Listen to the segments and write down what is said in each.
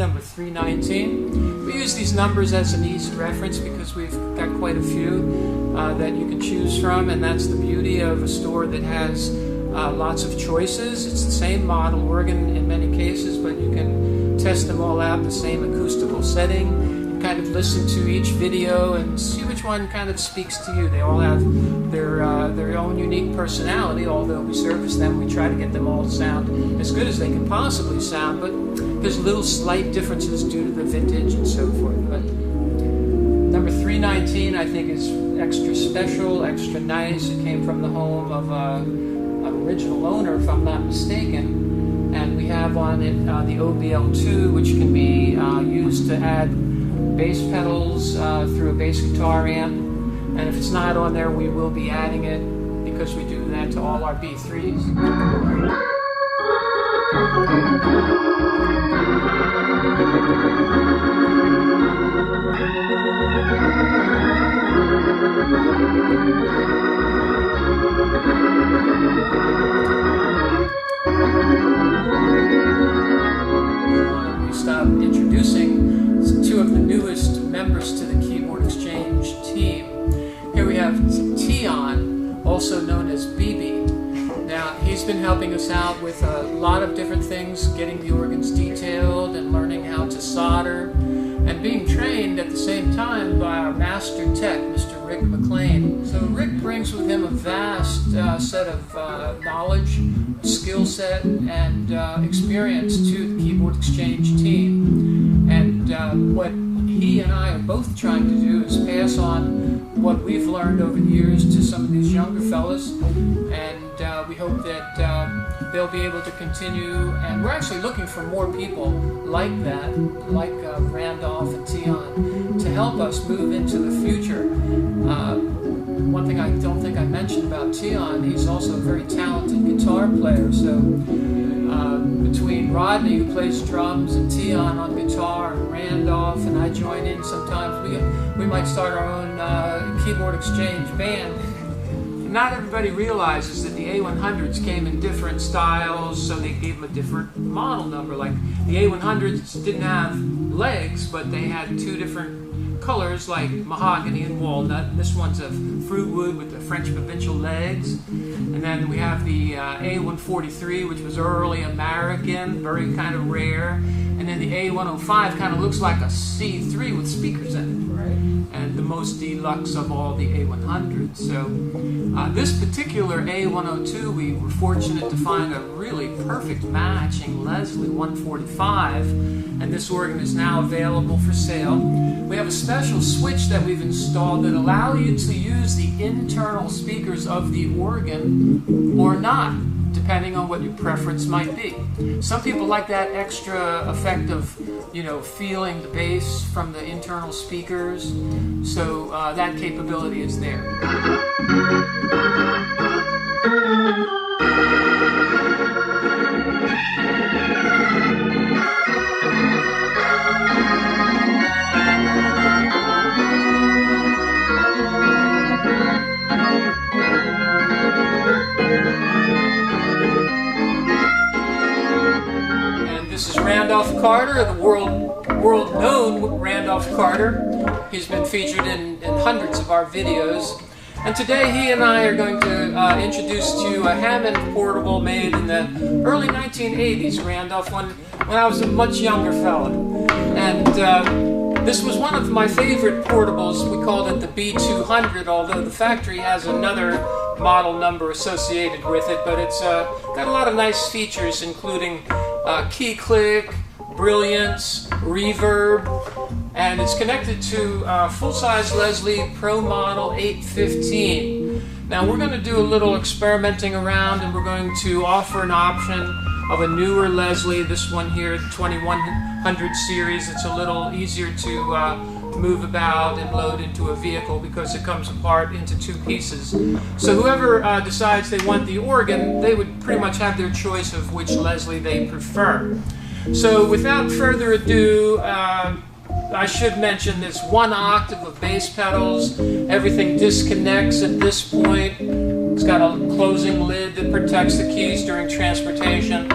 number 319. We use these numbers as an easy reference because we've got quite a few that you can choose from, and that's the beauty of a store that has lots of choices. It's the same model organ in many cases, but you can test them all out in the same acoustical setting. Kind of listen to each video and see which one kind of speaks to you. They all have their own unique personality. Although we service them, we try to get them all to sound as good as they can possibly sound, but there's little slight differences due to the vintage and so forth. But number 319 I think is extra special, extra nice. It came from the home of an original owner, if I'm not mistaken, and we have on it the OBL2, which can be used to add bass pedals through a bass guitar amp, and if it's not on there, we will be adding it because we do that to all our B3s. We stopped introducing two of the newest members to the Keyboard Exchange team. Here we have Tion, also known as BB. Now, he's been helping us out with a lot of different things, getting the organs detailed and learning how to solder, and being trained at the same time by our master tech, Mr. Rick McLean. So Rick brings with him a vast set of knowledge, skill set, and experience to the Keyboard Exchange team. And what he and I are both trying to do is pass on what we've learned over the years to some of these younger fellas, and we hope that they'll be able to continue, and we're actually looking for more people like that, like Randolph and Tion, to help us move into the future. One thing I don't think I mentioned about Tion, he's also a very talented guitar player, so between Rodney, who plays drums, and Tion on guitar, and Randolph, and I join in sometimes, we might start our own Keyboard Exchange band. Not everybody realizes that the A100s came in different styles, so they gave them a different model number. Like the A100s didn't have legs, but they had two different colors, like mahogany and walnut. This one's a fruit wood with the French provincial legs. And then we have the A143, which was early American, very kind of rare. And then the A105 kind of looks like a C3 with speakers in it. And the most deluxe of all the A100s. So this particular A102, we were fortunate to find a really perfect matching Leslie 145, and this organ is now available for sale. We have a special switch that we've installed that allow you to use the internal speakers of the organ or not, depending on what your preference might be. Some people like that extra effect of, you know, feeling the bass from the internal speakers, so that capability is there. Randolph Carter, the world-known Randolph Carter. He's been featured in hundreds of our videos. And today he and I are going to introduce to you a Hammond portable made in the early 1980s, Randolph, when I was a much younger fella. And this was one of my favorite portables. We called it the B200, although the factory has another model number associated with it, but it's got a lot of nice features, including key click, brilliance, reverb, and it's connected to full-size Leslie Pro Model 815. Now we're going to do a little experimenting around, and we're going to offer an option of a newer Leslie, this one here, the 2100 series. It's a little easier to move about and load into a vehicle because it comes apart into two pieces. So whoever decides they want the organ, they would pretty much have their choice of which Leslie they prefer. So without further ado, I should mention there's 1 octave of bass pedals. Everything disconnects at this point. It's got a closing lid that protects the keys during transportation.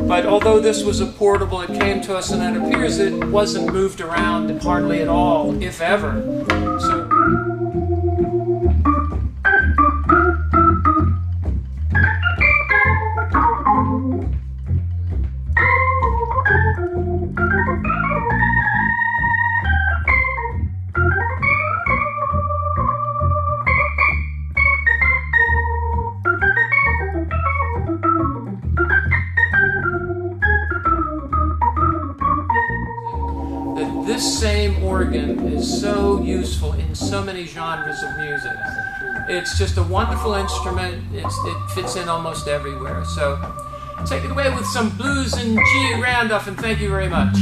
But although this was a portable, it came to us, and it appears it wasn't moved around hardly at all, if ever. So. This same organ is so useful in so many genres of music. It's just a wonderful instrument. It fits in almost everywhere. So take it away with some blues in G, Randolph, and thank you very much.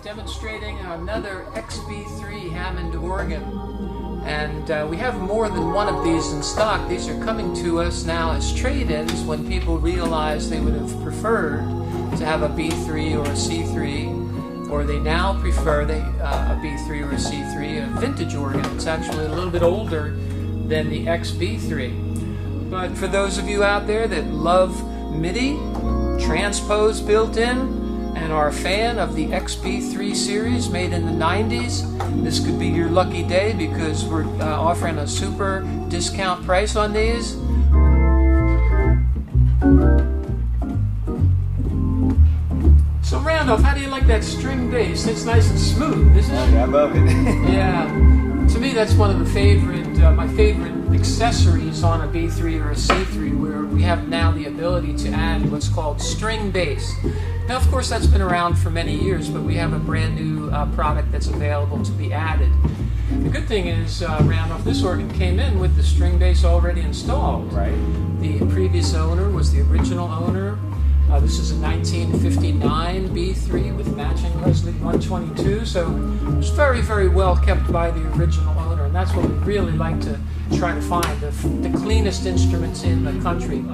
Demonstrating another XB3 Hammond organ, and we have more than one of these in stock. These are coming to us now as trade-ins when people realize they would have preferred to have a B3 or a C3, or they now prefer a B3 or a C3, a vintage organ. It's actually a little bit older than the XB3. But for those of you out there that love MIDI, transpose built in, and are a fan of the XB3 series made in the 90s, this could be your lucky day because we're offering a super discount price on these. So Randolph, how do you like that string bass? It's nice and smooth, isn't it? Yeah, I love it. Yeah. To me, that's one of the my favorite accessories on a B3 or a C3, where we have now the ability to add what's called string bass. Now, of course, that's been around for many years, but we have a brand new product that's available to be added. The good thing is, Randolph, this organ came in with the string bass already installed. Right. The previous owner was the original owner. This is a 1959 B3 with matching Leslie 122, so it was very, very well kept by the original owner, and that's what we really like to try to find, the cleanest instruments in the country.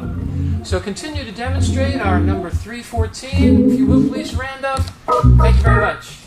So continue to demonstrate our number 314, if you will please, Randolph. Thank you very much.